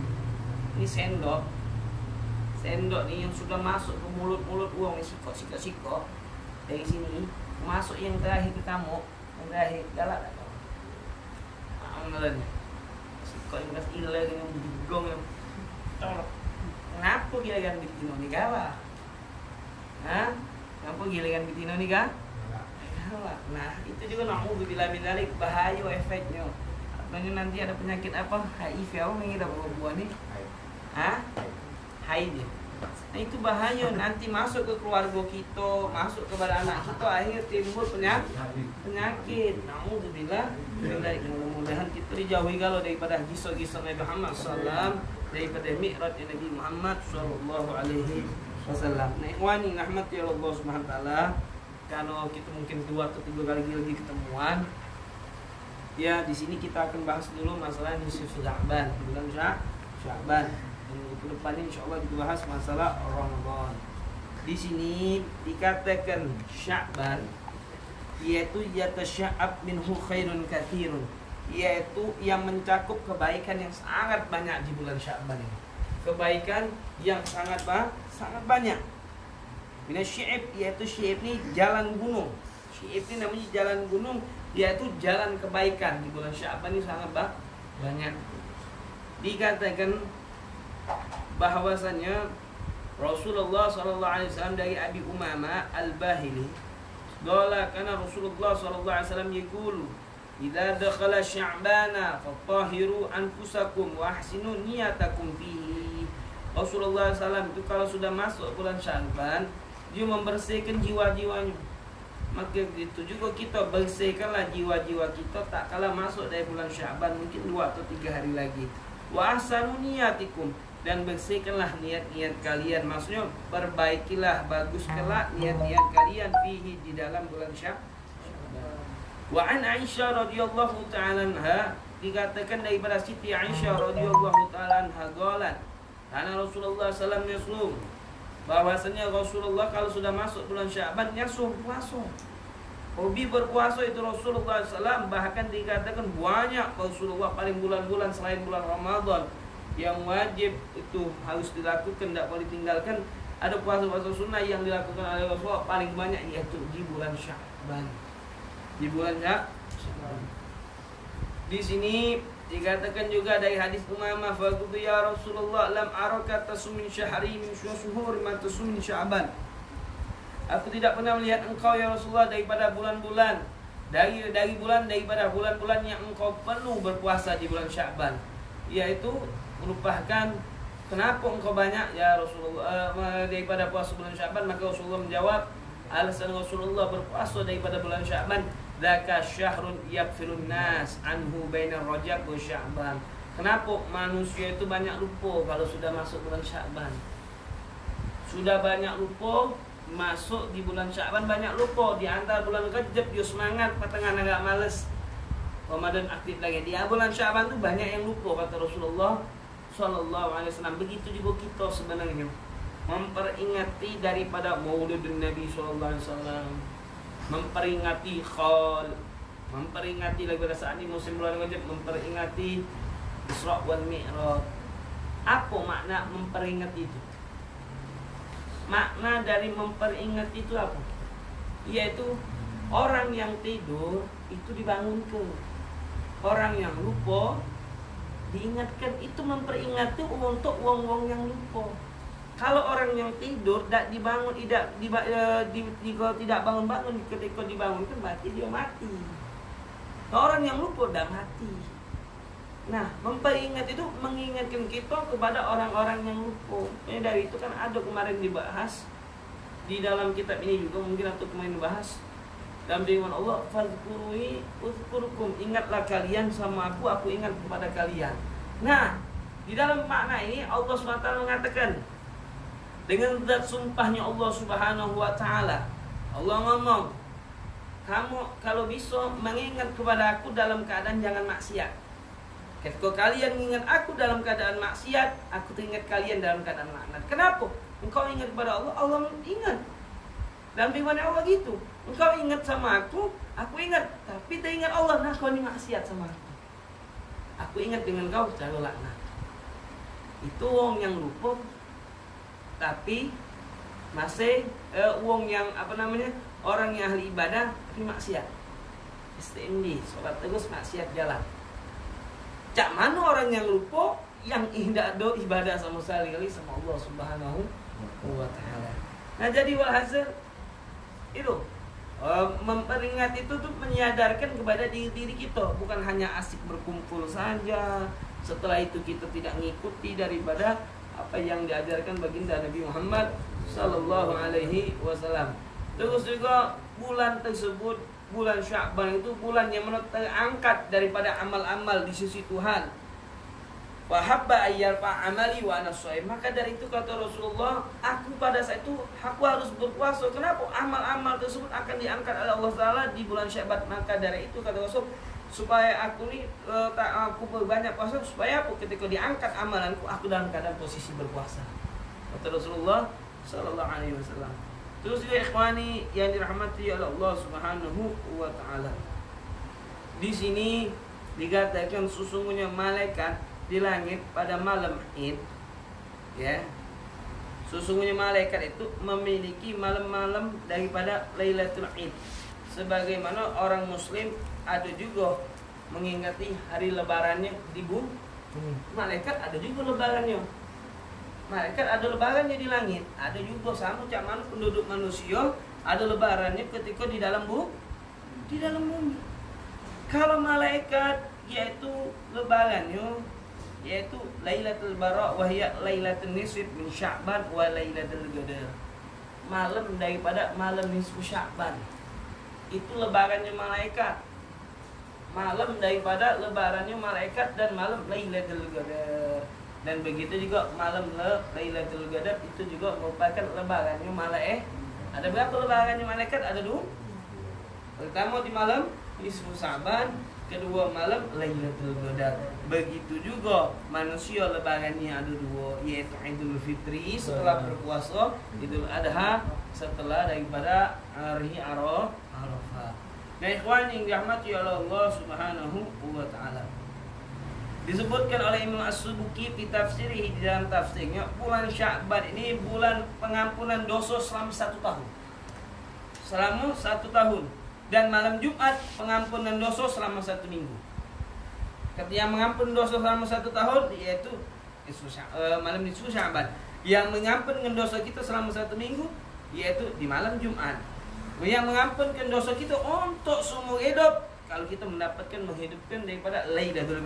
ini sendok nih yang sudah masuk ke mulut uang, sikok dari sini masuk yang terakhir ke kamu, yang terakhir galak. Kok yang kas ilah yang digong yang tolok. Kenapa giliran bitino ni galak? Kenapa giliran bitino ni galak? Nah, itu juga naudzubillah min dzalik, bahaya efeknya. Artinya nanti ada penyakit apa? HIV apa yang kita bawa nih? HIV. Nah, itu bahaya, nanti masuk ke keluarga kita, masuk kepada anak kita, akhir timbul penyakit. Naudzubillah. Mudah-mudahan kita dijauhi kalau daripada kisah-kisah Nabi Muhammad SAW, daripada mi'raj Nabi Muhammad SAW. Nah, ikhwani rahmati Allah Subhanahu wa taala, kalau kita mungkin 2 atau 3 kali lagi ketemuan, ya di sini kita akan bahas dulu masalah nisfu Sya'ban, bulan Sya'ban. Dan ke depannya insyaallah kita bahas masalah Ramadan. Di sini dikatakan Sya'ban yaitu yatasya'ab minhu khairun katsirun, yaitu yang mencakup kebaikan yang sangat banyak di bulan Sya'ban ini. Kebaikan yang sangat banyak. Bila syi'ib, yaitu syi'ib ini jalan gunung. Syi'ib ini namanya jalan gunung, yaitu jalan kebaikan di bulan Sya'ban ini sangat banyak. Dikatakan bahwasanya Rasulullah SAW dari Abi Umamah Al-Bahili, qala kana Rasulullah SAW yaqulu idza dakhala Sya'bana fatahhiru anfusakum wa ahsinu niyatakum fihi. Rasulullah SAW itu kalau sudah masuk bulan Sya'ban, dia membersihkan jiwa-jiwanya. Maka itu juga kita bersihkanlah jiwa-jiwa kita tak kala masuk dari bulan Sya'ban, mungkin 2 atau 3 hari lagi. Wa ahsanu niyatikum, dan bersihkanlah niat-niat kalian. Maksudnya perbaikilah, baguskanlah niat-niat kalian fihi, di dalam bulan Sya'ban. Wa an Aisyah radhiyallahu ta'ala anha, dikatakan daripada Siti Aisyah radhiyallahu ta'ala anha qalat, karena Rasulullah sallallahu alaihi wasallam bahwasanya Rasulullah kalau sudah masuk bulan Sya'ban yasum puasa. Hobi berpuasa itu Rasulullah SAW, bahkan dikatakan banyak Rasulullah paling bulan-bulan selain bulan Ramadan yang wajib itu harus dilakukan, tidak boleh tinggalkan. Ada puasa-puasa sunnah yang dilakukan oleh Rasulullah paling banyak yaitu di bulan Sya'ban. Di bulan Sya'ban. Di sini dikatakan juga dari hadis Umamah, faqultu ya Rasulullah lam araka tasum min syahri min syuhur ma tasum min Sya'ban. Aku tidak pernah melihat engkau ya Rasulullah daripada bulan-bulan daripada bulan-bulan yang engkau perlu berpuasa di bulan Sya'ban, yaitu merupakan kenapa engkau banyak ya Rasulullah daripada puasa bulan Sya'ban. Maka Rasulullah menjawab, alasan Rasulullah berpuasa daripada bulan Sya'ban, dzaka syahrun yakfirun nas anhu bainar Rajab wa Sya'ban. Kenapa manusia itu banyak lupa kalau sudah masuk bulan Sya'ban? Sudah banyak lupa masuk di bulan Sya'ban, banyak lupa. Di antara bulan Rajab dia semangat, pertengahan agak males, Ramadan aktif lagi. Di bulan Sya'ban tu banyak yang lupa, kata Rasulullah sallallahu alaihi wasallam. Begitu juga kita sebenarnya memperingati daripada Maulidun Nabi sallallahu alaihi wasallam, memperingati Khol, memperingati lagi pada saat ini musim bulan Rajab, memperingati Isra wal Mi'raj. Apa makna memperingati itu? Makna dari memperingati itu apa? Yaitu orang yang tidur itu dibangunkan, orang yang lupa diingatkan. Itu memperingati untuk wong-wong yang lupa. Kalau orang yang tidur tidak dibangun, tidak bangun-bangun, ketika dibangunkan berarti dia mati. Orang yang lupa dah mati. Nah, memperingat itu mengingatkan kita kepada orang-orang yang lupa. Dari itu kan ada kemarin dibahas di dalam kitab ini juga, mungkin atau kemarin dibahas dalam firman Allah, fadzkuruni uzkurkum, ingatlah kalian sama aku ingat kepada kalian. Nah, di dalam makna ini Allah SWT mengatakan dengan zat sumpahnya Allah Subhanahu wa taala. Allah ngomong, kamu kalau bisa mengingat kepada aku dalam keadaan jangan maksiat. Ketika kalian mengingat aku dalam keadaan maksiat, aku teringat kalian dalam keadaan laknat. Kenapa? Engkau ingat kepada Allah, Allah ingat. Dalam firman Allah gitu. Engkau ingat sama aku ingat. Tapi teringat Allah, nah kau ini maksiat sama aku. Aku ingat dengan kau secara laknat. Itu wong yang lupa, tapi masih wong yang orang yang ahli ibadah tapi maksiat. Istiqomah, sholat terus maksiat jalan. Cak mana orang yang lupa, yang tidak ada ibadah sama sekali sama Allah Subhanahu wa taala. Nah, jadi walhasil itu memperingati itu tuh menyadarkan kepada diri kita, bukan hanya asik berkumpul saja. Setelah itu kita tidak mengikuti daripada apa yang diajarkan baginda Nabi Muhammad sallallahu alaihi wasallam. Terus juga bulan tersebut, bulan Sya'ban itu bulan yang terangkat daripada amal-amal di sisi Tuhan. Wa habba ayyarfa amali wa ana shaim. Maka dari itu kata Rasulullah, aku pada saat itu aku harus berpuasa. Kenapa? Amal-amal tersebut akan diangkat oleh Allah Taala di bulan Sya'ban. Maka dari itu kata Rasul, supaya aku berbanyak puasa, supaya aku ketika diangkat amalanku aku dalam keadaan posisi berpuasa. Kata Rasulullah sallallahu alaihi wasallam. Terus juga ikhwani yang dirahmati oleh Allah Subhanahu wa taala. Di sini dikatakan sesungguhnya malaikat di langit pada malam Id, ya. Sesungguhnya malaikat itu memiliki malam-malam daripada Lailatul Id. Sebagaimana orang muslim ada juga mengingati hari lebarannya di bumi. Malaikat ada juga lebarannya. Malaikat ada lebarannya di langit, ada juga sama cak mana penduduk manusia ada lebarannya ketika di dalam bumi. Kalau malaikat yaitu lebarannya yaitu Lailatul Bara wa hiya Lailatul Nisf min Sya'ban wa Lailatul Qadar. Malam daripada malam nisfu Sya'ban. Itu lebarannya malaikat. Malam daripada lebarannya malaikat dan malam Lailatul Qadar. Dan begitu juga malam Lailatul Qadar itu juga merupakan lebarannya malaikat. Ada berapa lebarannya malaikat? Ada 2. Pertama di malam nisfu Sya'ban, kedua malam Lailatul Qadar. Begitu juga manusia lebarannya ada 2, yaitu Idul Fitri setelah berpuasa, Idul Adha setelah daripada hari Arafah. Nah, ikhwan yang dirahmati oleh Allah Subhanahu wa taala. Disebutkan oleh Imam As-Subuki di tafsirih, di dalam tafsirnya, bulan Sya'ban ini bulan pengampunan dosa selama 1 tahun. Selama 1 tahun. Dan malam Jumat pengampunan dosa selama 1 minggu. Ketika mengampun dosa selama 1 tahun yaitu malam nisfu Sya'ban. Yang mengampunkan dosa kita selama 1 minggu yaitu di malam Jumat. Yang mengampunkan dosa kita untuk seumur hidup kalau kita menghidupkan daripada Lailatul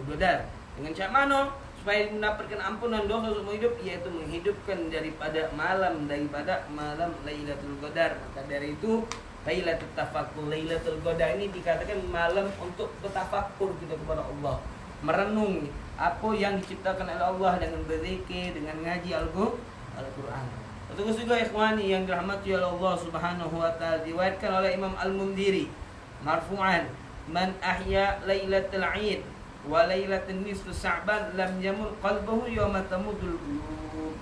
Qadar. Dengan cara mana supaya mendapatkan ampunan dosa seumur hidup, yaitu menghidupkan daripada malam Lailatul Qadar. Maka dari itu Lailatul Tafakkur, Lailatul Qadar ini dikatakan malam untuk bertafakkur kita kepada Allah, merenung apa yang diciptakan oleh Allah dengan berzikir, dengan ngaji Al-Qur'an. Terus juga ikhwani yang dirahmati oleh Allah Subhanahu wa taala, diriwayatkan oleh Imam Al-Mundhiri marfu'an, man ahya lailatul 'id wa lailatul nisfu Sya'ban lam yamut qalbuhu yawma tamudul qulub.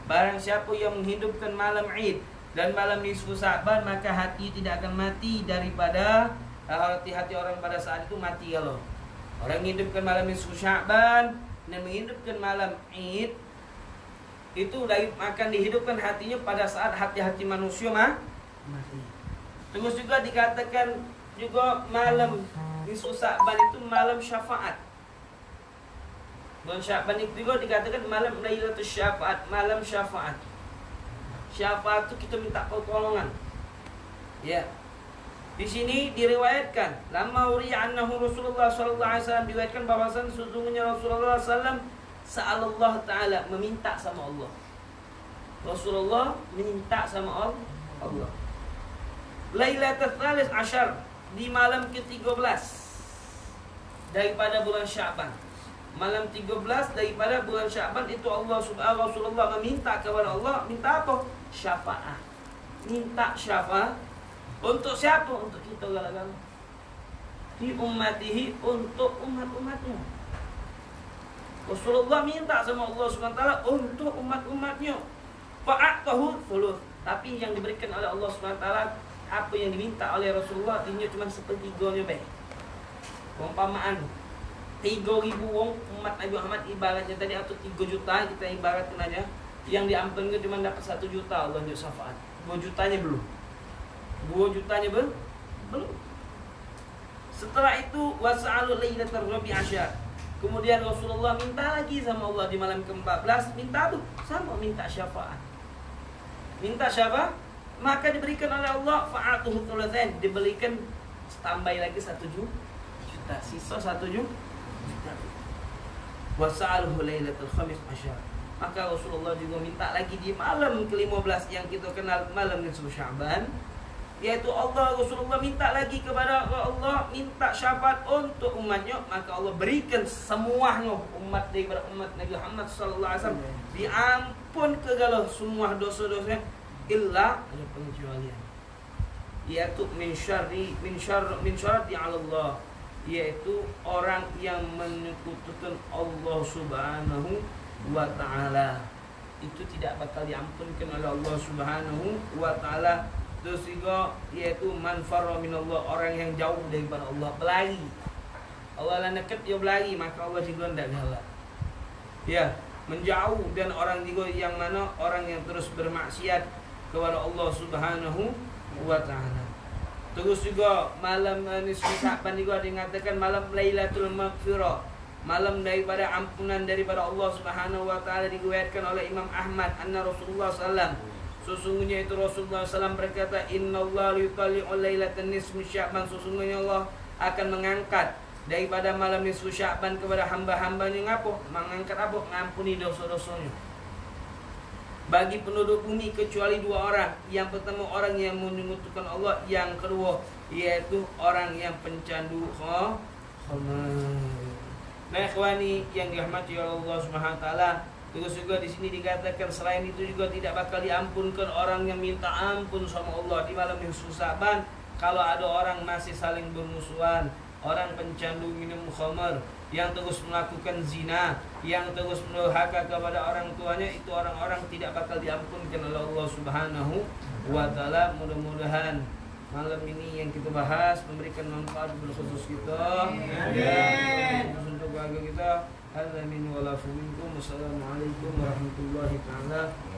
Barang siapa yang menghidupkan malam Id dan malam nisfu Sya'ban, maka hati tidak akan mati daripada hati-hati orang pada saat itu mati. Kalau orang menghidupkan malam nisfu Sya'ban dan menghidupkan malam Id, itu akan dihidupkan hatinya pada saat hati-hati manusia mati. Terus juga dikatakan juga malam nisfu Sya'ban itu malam syafaat. Bulan Sya'ban itu juga dikatakan malam Lailatul Syafaat, malam syafaat. Syafaat itu kita minta pertolongan. Ya. Di sini diriwayatkan, lama uriya annahu Rasulullah sallallahu alaihi wasallam, diriwayatkan bahwasan sesungguhnya Rasulullah sallallahu sa'alallah taala, meminta sama Allah. Rasulullah minta sama Allah. Lailatul Tsalis Asyar, di malam ke-13 daripada bulan Sya'ban. Malam 13 daripada bulan Sya'ban itu Rasulullah meminta kepada Allah, minta apa? Syafaat. Minta syafaat untuk siapa? Untuk kita galak-galak. Fi ummatihi, untuk umat-umatnya. Rasulullah minta sama Allah SWT untuk umat-umatnya. Fa'atahu thuluth. Tapi yang diberikan oleh Allah SWT, apa yang diminta oleh Rasulullah ini cuma sepertiganya baik. Umpamaan 3.000 wong umat Nabi Muhammad ibaratnya tadi, atau 3 juta kita ibaratkan aja, yang diampunkan cuma dapat 1 juta Allah untuk syafaat. 2 jutanya belum. 2 jutanya belum. Setelah itu wasa'alu lailatul rabi' asyar. Kemudian Rasulullah minta lagi sama Allah di malam ke-14, minta apa? Sama, minta syafaat. Minta syafaat, maka diberikan oleh Allah fa'atuhu thulutsain, diberikan tambah lagi 1 juta, sisa 1 juta. Wasa'aluhu lailatul khamis asyar. Maka Rasulullah juga minta lagi di malam ke-15 yang kita kenal malam nisfu Sya'ban, yaitu Rasulullah minta lagi kepada Allah, minta syafaat untuk umatnya, maka Allah berikan semuanya umat daripada umat Nabi Muhammad sallallahu alaihi wasallam diampun segala semua dosa-dosanya, illa ada pengecualian, yaitu min syarri Allah, yaitu orang yang menyekutukan Allah Subhanahu wa ta'ala, itu tidak bakal diampunkan oleh Allah Subhanahu wa ta'ala. Terus juga yaitu man farra minallah, orang yang jauh daripada Allah, berlari. Allah lah dekat dia berlari, maka Allah juga tidak galak. Ya, menjauh. Dan orang juga yang mana orang yang terus bermaksiat kepada Allah Subhanahu wa ta'ala. Terus juga malam nisfu Sya'ban juga dikatakan malam Lailatul Maghfirah, malam daripada ampunan daripada Allah Subhanahu wa ta'ala. Diriwayatkan oleh Imam Ahmad anna Rasulullah sallallahu, sesungguhnya itu Rasulullah SAW berkata, innallaha yutalli'u lailatan nisfu Sya'ban, sesungguhnya Allah akan mengangkat daripada malam nisfu Sya'ban kepada hamba-hambanya ngapo? Mengangkat apa? Ngampuni dosa-dosanya bagi penduduk bumi kecuali 2 orang. Yang pertama orang yang menyekutukan Allah, yang kedua yaitu orang yang pencandu khamar. Nah ikhwani yang dirahmati oleh Allah Subhanahu wa taala, terus juga di sini dikatakan selain itu juga tidak bakal diampunkan orang yang minta ampun sama Allah di malam nisfu Sya'ban. Kalau ada orang masih saling bermusuhan, orang pencandu minum khamar, yang terus melakukan zina, yang terus mendurhaka kepada orang tuanya, itu orang-orang tidak bakal diampunkan oleh Allah Subhanahu wa ta'ala. Mudah-mudahan malam ini yang kita bahas memberikan manfaat berkhusus kita. Amin. Untuk keluarga kita. Amin wa la minkum. Wassalamualaikum warahmatullahi taala